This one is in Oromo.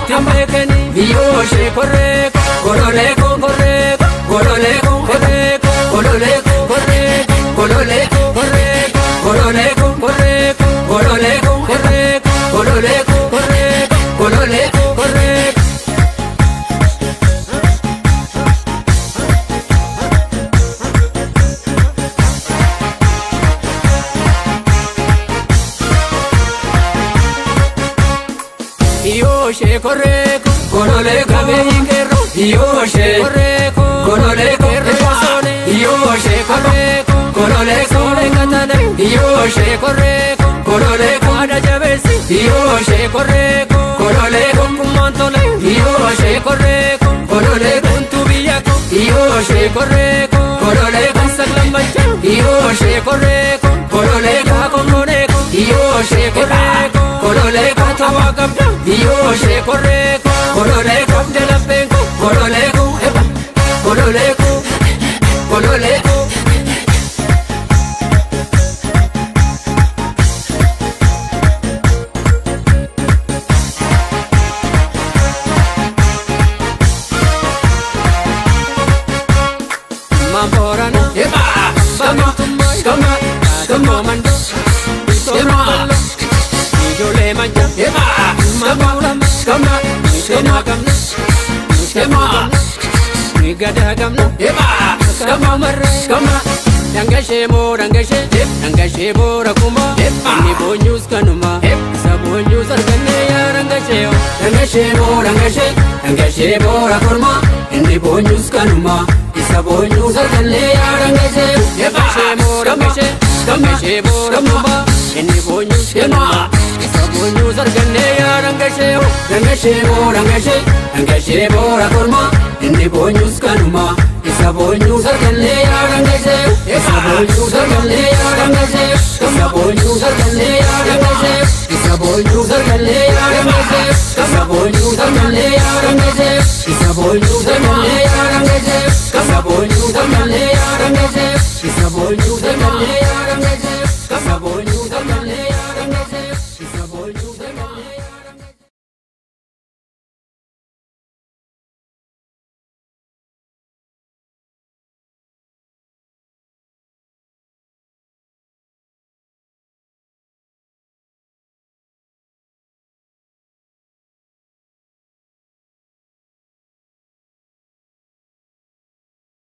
Tambekeni, Yoshe Koreko, Gololeko, Koreko, Gololeko, Koreko, Gololeko, Koreko, Gololeko, Koreko, Gololeko, Koreko, Gololeko, Koreko, Gololeko, Koreko, Gololeko, Koreko. Yoshe Koreko, Gololeko, Beikero, Yoshe Koreko, Gololeko, Resone, Yoshe Koreko, Gololeko, Katane, Yoshe Koreko, Gololeko, Adajavesi, Yoshe Koreko, Gololeko, Kumantole, Yoshe Koreko, Gololeko, Tubiyako, Yoshe Koreko, Gololeko, Saglamacha, Yoshe Koreko, Gololeko, Kononeko, Yoshe Koreko, Gololeko, Tawagabda, Yoshe Koreko, Gololeko, Delapenko, Gololeko, Gololeko, Gololeko. Mamborana, Sama, Skama, Skama Mando, Skama, Nijole Manja, Skama, Skama, Skama Gamna, Skama, Nigada Gamna, Skama Marra, Skama, Dangashe Mo, Dangashe, Dangashe Bora Kuma, Ni Bonyus Kanuma, Sabonyus Arganea, Dangashe, Dangashe Mo, Dangashe, Dangashe Bora Kurma, Ni Bonyus Kanuma. Sabonyu sarkale yarangashe, Dangashe mo Dangashe, Dangashe bora kumba, inni bonyu skema. Sabonyu sarkale yarangashe, Dangashe mo Dangashe, Dangashe bora kurma, inni bonyu skanuma. Sabonyu sarkale yarangashe, Sabonyu sarkale yarangashe, Sabonyu sarkale yarangashe, Sabonyu sarkale yarangashe, Sabonyu sarkale yarangashe, Sabonyu sarkale yarangashe. Sabonyu sarkale yarangashe, Sabonyu sarkale yarangashe.